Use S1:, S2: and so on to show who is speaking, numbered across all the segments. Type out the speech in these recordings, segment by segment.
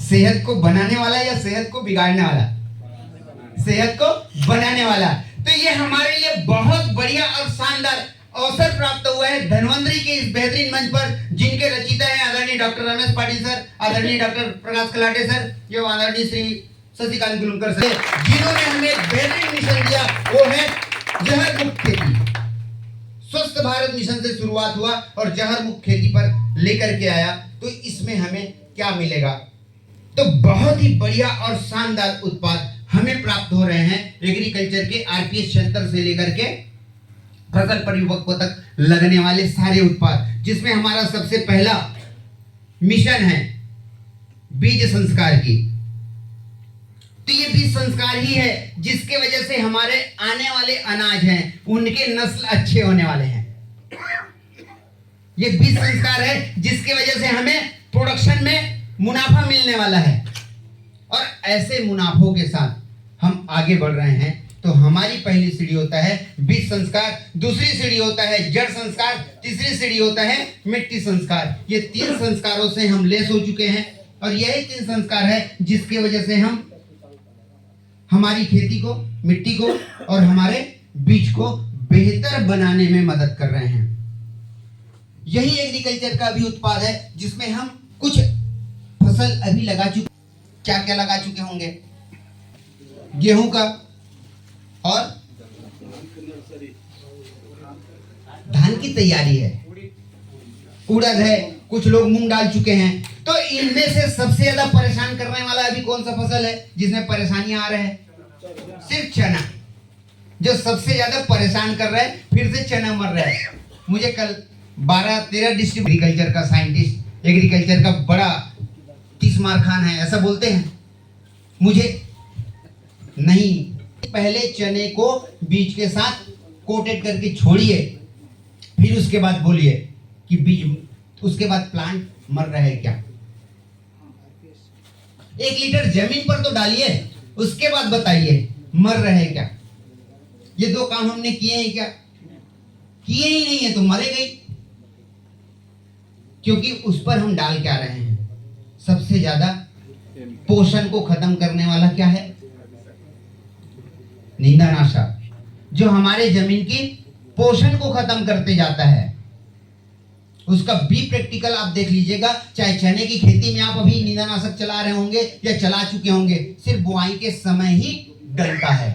S1: सेहत को बनाने वाला या सेहत को बिगाड़ने वाला? सेहत को बनाने वाला। तो ये हमारे लिए बहुत बढ़िया और शानदार अवसर प्राप्त हुआ है धन्वंतरी के इस बेहतरीन मंच पर, जिनके रचयिता हैं आदरणीय डॉक्टर रमेश पाटिल सर, आदरणीय डॉक्टर प्रकाश कलाटे सर एवं आदरणीय श्री शशिकांत गुलुंकर सर, जिन्होंने हमें एक बेहतरीन मिशन दिया, वो है जहर मुक्त खेती। स्वस्थ भारत मिशन से शुरुआत हुआ और जहर मुक्त खेती पर लेकर के आया। तो इसमें हमें क्या मिलेगा? तो बहुत ही बढ़िया और शानदार उत्पाद हमें प्राप्त हो रहे हैं एग्रीकल्चर के आरपीएस क्षेत्र से लेकर के फसल परिपक्व तक लगने वाले सारे उत्पाद, जिसमें हमारा सबसे पहला मिशन है बीज संस्कार की। तो ये बीज संस्कार ही है जिसके वजह से हमारे आने वाले अनाज हैं उनके नस्ल अच्छे होने वाले हैं। ये बीज संस्कार है जिसके वजह से हमें प्रोडक्शन में मुनाफा मिलने वाला है, और ऐसे मुनाफों के साथ हम आगे बढ़ रहे हैं। तो हमारी पहली सीढ़ी होता है बीज संस्कार, दूसरी सीढ़ी होता है जड़ संस्कार, तीसरी सीढ़ी होता है मिट्टी संस्कार। ये 3 संस्कारों से हम लेस हो चुके हैं, और यही 3 संस्कार है जिसकी वजह से हम हमारी खेती को, मिट्टी को और हमारे बीज को बेहतर बनाने में मदद कर रहे हैं। यही एग्रीकल्चर का भी उत्पाद है जिसमें हम कुछ फसल अभी लगा चुके। क्या क्या लगा चुके होंगे? गेहूं का और धान की तैयारी है, उड़द है, कुछ लोग मूंग डाल चुके हैं। तो इनमें से सबसे ज्यादा परेशान करने वाला अभी कौन सा फसल है जिसमें परेशानियां आ रहे हैं? सिर्फ चना, जो सबसे ज्यादा परेशान कर रहा है। फिर से चना मर रहा है। मुझे कल 12-13 डिस्ट्रिक्ट एग्रीकल्चर का साइंटिस्ट, एग्रीकल्चर का बड़ा तीसमार खान है, ऐसा बोलते हैं। मुझे नहीं, पहले चने को बीज के साथ कोटेड करके छोड़िए, फिर उसके बाद बोलिए कि बीज, उसके बाद प्लांट मर रहा है क्या। 1 लीटर जमीन पर तो डालिए, उसके बाद बताइए मर रहा है क्या। ये 2 काम हमने किए हैं क्या? किए ही नहीं है तो मरेगा ही, क्योंकि उस पर हम डाल क्या रहे हैं? सबसे ज्यादा पोषण को खत्म करने वाला क्या है? निंदानाशक, जो हमारे जमीन की पोषण को खत्म करते जाता है। उसका बी प्रैक्टिकल आप देख लीजिएगा। चाहे चने की खेती में आप अभी निंदानाशक चला रहे होंगे या चला चुके होंगे, सिर्फ बुआई के समय ही डलता है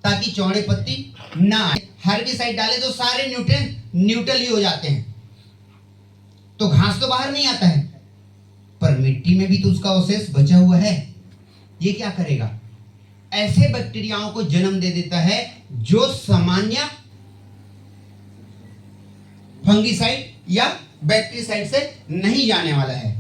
S1: ताकि चौड़े पत्ती ना आए। हर्बिसाइड डाले तो सारे न्यूट्रिएंट न्यूट्रल ही हो जाते हैं, तो घास तो बाहर नहीं आता है, पर मिट्टी में भी तो उसका अवशेष बचा हुआ है। ये क्या करेगा? ऐसे बैक्टीरियाओं को जन्म दे देता है जो सामान्य फंगिसाइड या बैक्टीरियासाइड से नहीं जाने वाला है।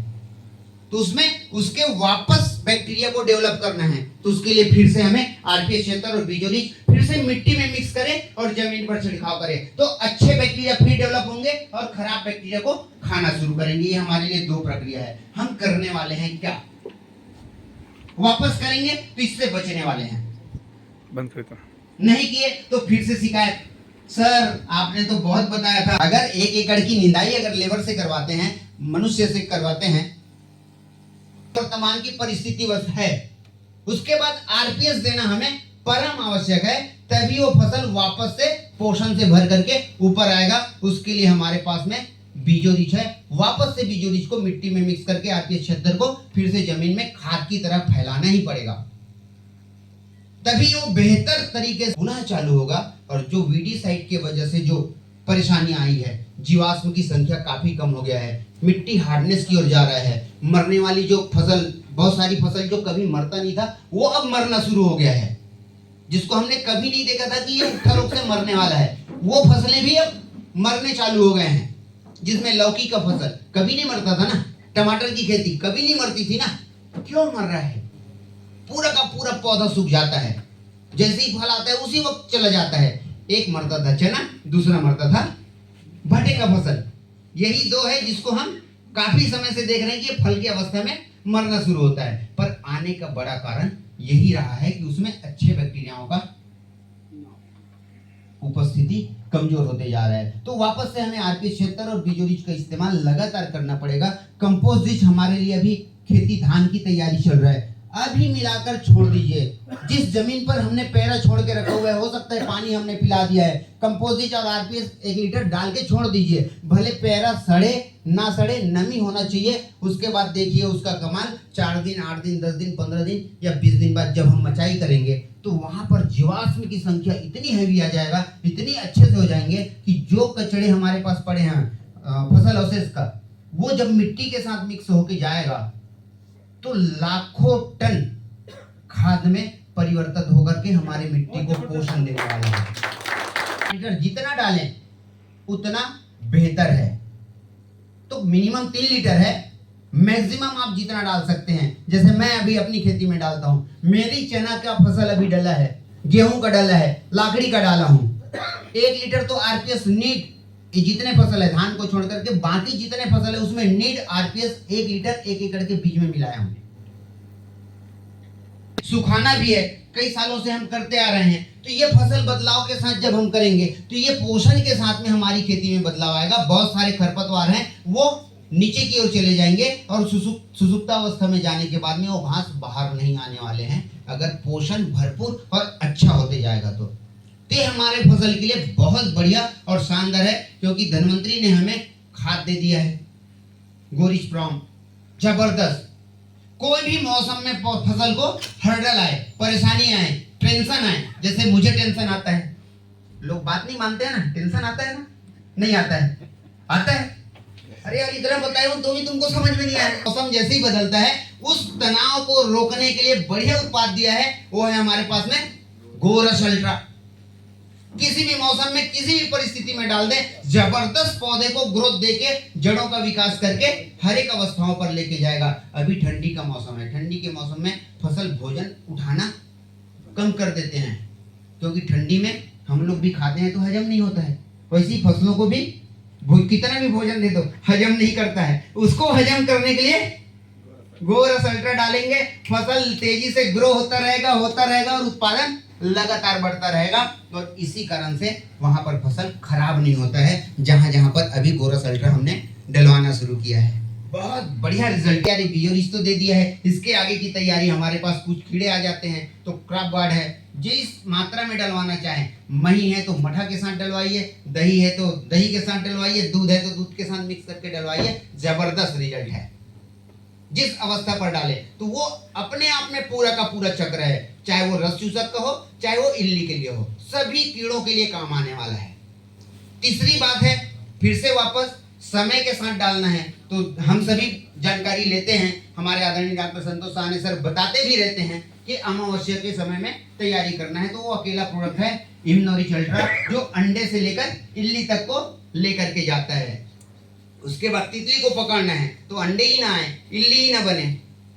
S1: तो उसमें उसके वापस बैक्टीरिया को डेवलप करना है, तो उसके लिए फिर से हमें आरपीएस क्षेत्र और बीजोरीज फिर से मिट्टी में मिक्स करें और जमीन पर छिड़काव करें, तो अच्छे बैक्टीरिया फिर डेवलप होंगे और खराब बैक्टीरिया को खाना शुरू करेंगे। ये हमारे लिए 2 प्रक्रिया है। हम करने वाले हैं क्या? वापस करेंगे तो इससे बचने वाले हैं।
S2: बंद करता
S1: नहीं किए तो फिर से शिकायत, सर आपने तो बहुत बताया था। अगर 1 एकड़ की निंदाई अगर लेबर से करवाते हैं, मनुष्य से करवाते हैं, वर्तमान की परिस्थिति वह है, उसके बाद आरपीएस देना हमें परम आवश्यक है, तभी वो फसल वापस से पोषण से भर करके ऊपर आएगा। उसके लिए हमारे पास में बीजोरीज है। वापस से बीजोरीज को मिट्टी में मिक्स करके आरपीएस क्षेत्र को फिर से जमीन में खाद की तरह फैलाना ही पड़ेगा, तभी वो बेहतर तरीके से पुनः चालू होगा। और जो वीडीसाइड की वजह से जो परेशानी आई है, जीवाश्म की संख्या काफी कम हो गया है, मिट्टी हार्डनेस की ओर जा रहा है, मरने वाली जो फसल, बहुत सारी फसल जो कभी मरता नहीं था वो अब मरना शुरू हो गया है, जिसको हमने कभी नहीं देखा था कि ये उठा रोग से मरने वाला है, वो फसलें भी अब मरने चालू हो गए हैं। जिसमें लौकी का फसल कभी नहीं मरता था ना, टमाटर की खेती कभी नहीं मरती थी ना, क्यों मर रहा है? पूरा का पूरा पौधा सूख जाता है, जैसे ही फल आता है उसी वक्त चला जाता है। एक मरता था चना, दूसरा मरता था भटे का फसल। यही 2 है जिसको हम काफी समय से देख रहे हैं कि ये फल की अवस्था में मरना शुरू होता है, पर आने का बड़ा कारण यही रहा है कि उसमें अच्छे बैक्टीरियाओं का उपस्थिति कमजोर होते जा रहा है। तो वापस से हमें आरपीएस क्षेत्र और बीजोरीज का इस्तेमाल लगातार करना पड़ेगा। कंपोस्ट डिच हमारे लिए अभी खेती धान की तैयारी चल रहा है, अभी मिलाकर छोड़ दीजिए। जिस जमीन पर हमने पैरा छोड़ के रखा हुआ है, हो सकता है पानी हमने पिला दिया है, कंपोजिट और आरपीएस 1 लीटर डाल के छोड़ दीजिए। भले पैरा सड़े ना सड़े, नमी होना चाहिए। उसके बाद देखिए उसका कमाल। 4 दिन, 8 दिन, 10 दिन, 15 दिन या 20 दिन बाद जब हम मचाई करेंगे तो वहां पर जीवाश्म की संख्या इतनी हैवी आ जाएगा, इतनी अच्छे से हो जाएंगे कि जो कचड़े हमारे पास पड़े हैं फसल अवशेष का, वो जब मिट्टी के साथ मिक्स होके जाएगा तो लाखों टन खाद में परिवर्तित होकर के हमारी मिट्टी को पोषण देने वाला है। लीटर जितना डालें उतना बेहतर है। तो मिनिमम 3 लीटर है, मैक्सिमम आप जितना डाल सकते हैं। जैसे मैं अभी अपनी खेती में डालता हूं, मेरी चना का फसल अभी डला है, गेहूं का डला है, लाखड़ी का डाला हूं। 1 लीटर तो आरपीएस नीड, जितने फसल है धान को छोड़ करके बाकी जितने फसल है उसमें नीड आरपीएस 1 लीटर 1 एकड़ के बीज में मिलाया हूं। सुखाना भी है, कई सालों से हम करते आ रहे हैं। तो ये फसल बदलाव के साथ जब हम करेंगे तो ये पोषण के साथ में हमारी खेती में बदलाव आएगा। बहुत सारे खरपतवार हैं वो नीचे की ओर चले जाएंगे और सुसुप्तावस्था में जाने के बाद में वो घास बाहर नहीं आने वाले हैं, अगर पोषण भरपूर और अच्छा होते जाएगा तो। ये हमारे फसल के लिए बहुत बढ़िया और शानदार है, क्योंकि धनवंतरी ने हमें खाद दे दिया है गोरिच प्रॉम, जबरदस्त। कोई भी मौसम में फसल को हर्डल आए, परेशानी आए, टेंशन आए, जैसे मुझे टेंशन आता है, लोग बात नहीं मानते हैं ना, टेंशन आता है ना, नहीं आता है, आता है। अरे यार इतना बताया तो भी तुमको समझ में नहीं आया। मौसम जैसे ही बदलता है, उस तनाव को रोकने के लिए बढ़िया उत्पाद दिया है, वो है हमारे पास में गोरस अल्ट्रा। किसी भी मौसम में किसी भी परिस्थिति में डाल दें, जबरदस्त पौधे को ग्रोथ देके जड़ों का विकास करके हर एक अवस्थाओं पर लेके जाएगा। अभी ठंडी का मौसम है, ठंडी के मौसम में फसल भोजन उठाना कम कर देते हैं, क्योंकि ठंडी में हम लोग भी खाते हैं तो हजम नहीं होता है। वैसी फसलों को भी कितना भी भोजन दे दो हजम नहीं करता है। उसको हजम करने के लिए गोरस अल्ट्रा डालेंगे, फसल तेजी से ग्रो होता रहेगा और उत्पादन लगातार बढ़ता रहेगा। और इसी कारण से वहां पर फसल खराब नहीं होता है, जहां जहां पर अभी गोरस अल्ट्रा हमने डलवाना शुरू किया है। बहुत बढ़िया रिजल्ट है। बीजोरिच तो दे दिया है, इसके आगे की तैयारी हमारे पास कुछ कीड़े आ जाते हैं तो क्रॉप गार्ड है। जिस मात्रा में डलवाना चाहे, मही है तो मठा के साथ डलवाइए, दही है तो दही के साथ डलवाइए, दूध है तो दूध के साथ मिक्स करके डलवाइए, जबरदस्त रिजल्ट है। जिस अवस्था पर डाले तो वो अपने आप में पूरा का पूरा चक्र है, चाहे वो रस चूसक का हो, चाहे वो इल्ली के लिए हो, सभी कीड़ों के लिए काम आने वाला है। तीसरी बात है, फिर से वापस समय के साथ डालना है। तो हम सभी जानकारी लेते हैं, हमारे आदरणीय डॉक्टर संतोष साहनी सर बताते भी रहते हैं कि अमावस्या के समय में तैयारी करना है। तो वो अकेला प्रोडक्ट है इम्यूनोरिच अल्ट्रा, जो अंडे से लेकर इल्ली तक को लेकर के जाता है। उसके बाद तितली को पकड़ना है तो अंडे ही ना आए, इल्ली ही ना बने,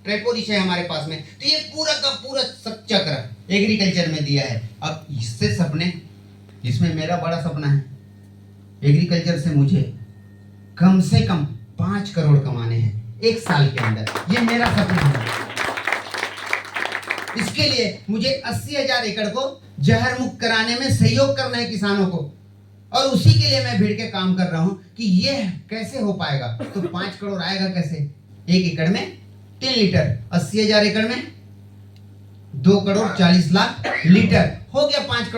S1: ट्राइपोरिच है हमारे पास में। तो ये पूरा का पूरा चक्र एग्रीकल्चर में दिया है। अब इससे सपने, इसमें मेरा बड़ा सपना है, एग्रीकल्चर से मुझे कम से कम 5 करोड़ कमाने हैं 1 साल के अंदर। ये मेरा सपना है। इसके लिए मुझे 80,000 एकड़ को जहर मुक्त कराने में सहयोग करना है किसानों को, और उसी के लिए मैं भिड़ के काम कर रहा हूं कि ये कैसे हो पाएगा। तो 5 करोड़ आएगा कैसे? 1 एकड़ में 3 लीटर, 80,000 एकड़ में 2 करोड़ 40 लाख लीटर, हो गया 5 करोड़।